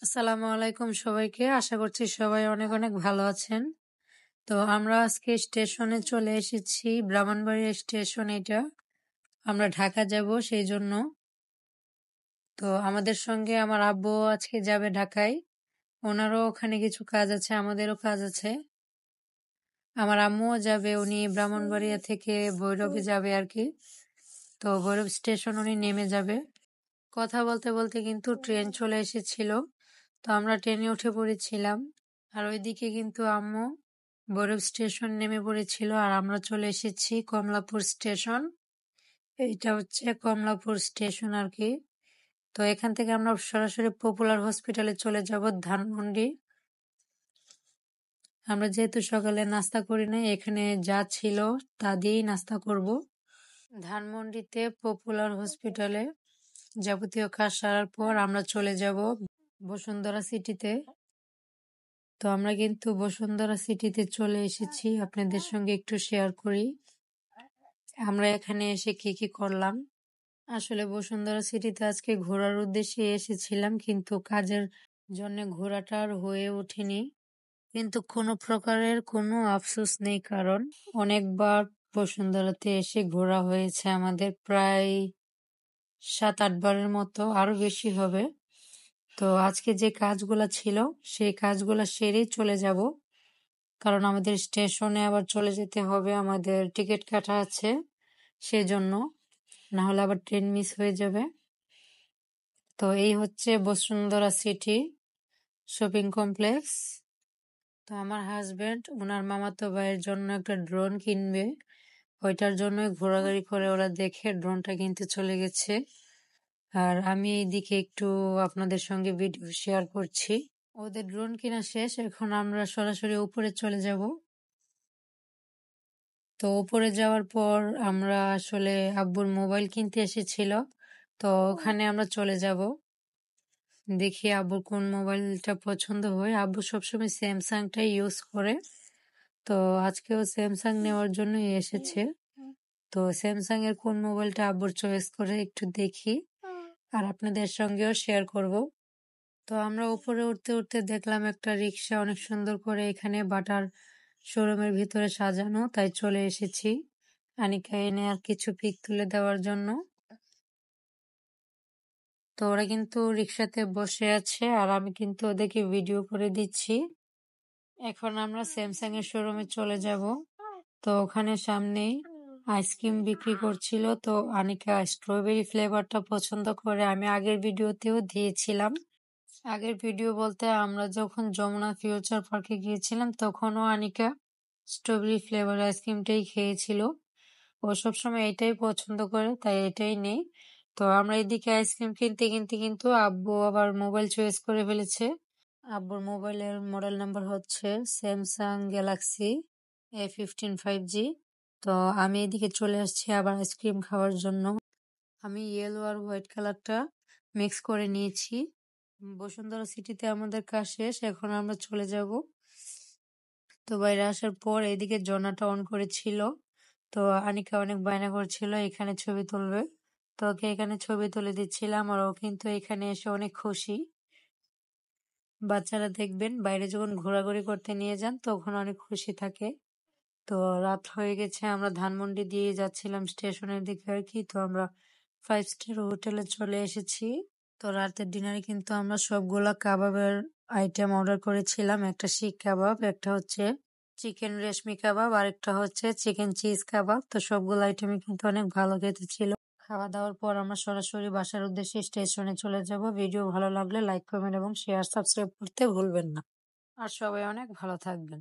আসসালামু আলাইকুম সবাইকে। আশা করছি সবাই অনেক অনেক ভালো আছেন। তো আমরা আজকে স্টেশনে চলে এসেছি। ব্রাহ্মণবাড়িয়া স্টেশন এটা। আমরা ঢাকা যাব সেই জন্য। তো আমাদের সঙ্গে আমার আব্বু আজকে যাবে ঢাকায়। ওনারও ওখানে কিছু কাজ আছে, আমাদেরও কাজ আছে। আমার আম্মুও যাবে, উনি ব্রাহ্মণবাড়িয়া থেকে ভৈরবে যাবে আর কি। তো ভৈরব স্টেশন উনি নেমে যাবে। কথা বলতে বলতে কিন্তু ট্রেন চলে এসেছিল। তো আমরা ট্রেনে উঠে পড়েছিলাম। আর ওইদিকে কিন্তু আম্মু ভৈরব স্টেশন নেমে পড়েছিল আর আমরা চলে এসেছি কমলাপুর স্টেশন। এইটা হচ্ছে কমলাপুর স্টেশন আর কি। তো এখান থেকে আমরা সরাসরি পপুলার হসপিটালে চলে যাব ধানমন্ডি। আমরা যেহেতু সকালে নাস্তা করি নাই, এখানে যা ছিল তা দিয়েই নাস্তা করব। ধানমন্ডিতে পপুলার হসপিটালে যাবতীয় কাজ সারার পর আমরা চলে যাব বসুন্ধরা সিটিতে। তো আমরা কিন্তু বসুন্ধরা সিটিতে চলে এসেছি, আপনাদের সঙ্গে একটু শেয়ার করি আমরা এখানে এসে কি কি করলাম। আসলে বসুন্ধরা সিটিতে আজকে ঘোরার উদ্দেশ্যে এসেছিলাম, কিন্তু কাজের জন্য ঘোরাটা আর হয়ে ওঠেনি। কিন্তু কোনো প্রকারের কোনো আফসোস নেই, কারণ অনেকবার বসুন্ধরাতে এসে ঘোরা হয়েছে আমাদের, প্রায় 7-8 বারের মতো, আরো বেশি হবে। তো আজকে যে কাজগুলা ছিল সেই কাজগুলা সেরেই চলে যাব, কারণ আমাদের স্টেশনে আবার চলে যেতে হবে, আমাদের টিকিট কাটা আছে সেজন্য, না হলে আবার ট্রেন মিস হয়ে যাবে। তো এই হচ্ছে বসুন্ধরা সিটি শপিং কমপ্লেক্স। তো আমার হাজবেন্ড ওনার মামাতো ভাইয়ের জন্য একটা ড্রোন কিনবে, ওইটার জন্য ঘোরাঘুরি করে ওরা দেখে ড্রোনটা কিনতে চলে গেছে। আর আমি এইদিকে একটু আপনাদের সঙ্গে ভিডিও শেয়ার করছি। ওদের ড্রোন কিনা শেষ, এখন আমরা সরাসরি উপরে চলে যাব। তো উপরে যাওয়ার পর আমরা আসলে আব্বুর মোবাইল কিনতে এসেছিল, তো ওখানে আমরা চলে যাব, দেখি আব্বুর কোন মোবাইলটা পছন্দ হয়। আব্বু সবসময় স্যামসাংটাই ইউজ করে, তো আজকেও স্যামসাং নেওয়ার জন্যই এসেছে। তো স্যামসাং এর কোন মোবাইলটা আব্বুর চয়েস করে একটু দেখি আর আপনাদের সঙ্গেও শেয়ার করব। তো আমরা উপরে উঠতে উঠতে দেখলাম একটা রিক্সা অনেক সুন্দর করে এখানে বাটার শোরুমের ভিতরে সাজানো, তাই চলে এসেছি আনিকা এনে আর কিছু পিক তুলে দেওয়ার জন্য। তো ওরা কিন্তু রিক্সাতে বসে আছে আর আমি কিন্তু ওদেরকে ভিডিও করে দিচ্ছি। এখন আমরা স্যামসাং এর শোরুমে চলে যাব। তো ওখানে সামনেই আইসক্রিম বিক্রি করছিল, তো আনিকা স্ট্রবেরি ফ্লেভারটা পছন্দ করে, আমি আগের ভিডিওতেও দিয়েছিলাম। আগের ভিডিও বলতে আমরা যখন যমুনা ফিউচার পার্কে গিয়েছিলাম তখনও আনিকা স্ট্রবেরি ফ্লেভার আইসক্রিমটাই খেয়েছিল। ও সবসময় এটাই পছন্দ করে, তাই এটাই নেই। তো আমরা এদিকে আইসক্রিম কিনতে কিনতে কিন্তু আব্বু আবার মোবাইল চয়েস করে ফেলেছে। আব্বুর মোবাইলের মডেল নাম্বার হচ্ছে স্যামসাং গ্যালাক্সি A15 5G। তো আমি এদিকে চলে আসছি আবার আইসক্রিম খাওয়ার জন্য। আমি ইয়েলো আর হোয়াইট কালারটা মিক্স করে নিয়েছি। বসুন্ধরা সিটিতে আমাদের কাজ শেষ, এখন আমরা চলে যাব। তো বাইরে আসার পর এদিকে জর্নাটা অন করেছিল, তো আনিকা অনেক বায়না করছিল এখানে ছবি তুলবে, তো ওকে এখানে ছবি তুলে দিচ্ছিলাম আর ও কিন্তু এখানে এসে অনেক খুশি। বাচ্চারা দেখবেন বাইরে যখন ঘোরাঘুরি করতে নিয়ে যান তখন অনেক খুশি থাকে। তো রাত হয়ে গেছে, আমরা ধানমন্ডি দিয়ে যাচ্ছিলাম স্টেশনের দিকে আর কি। তো আমরা 5 স্টার হোটেলে চলে এসেছি। তো রাতের ডিনারে কিন্তু আমরা সবগুলা কাবাবের আইটেম অর্ডার করেছিলাম, একটা শিক কাবাব, একটা হচ্ছে চিকেন রেশমি কাবাব, আর একটা হচ্ছে চিকেন চিজ কাবাব। তো সবগুলো আইটেমই কিন্তু অনেক ভালো খেতে ছিল। খাওয়া দাওয়ার পর আমরা সরাসরি বাসার উদ্দেশ্যে স্টেশনে চলে যাব। ভিডিও ভালো লাগলে লাইক, কমেন্ট এবং শেয়ার, সাবস্ক্রাইব করতে ভুলবেন না। আর সবাই অনেক ভালো থাকবেন।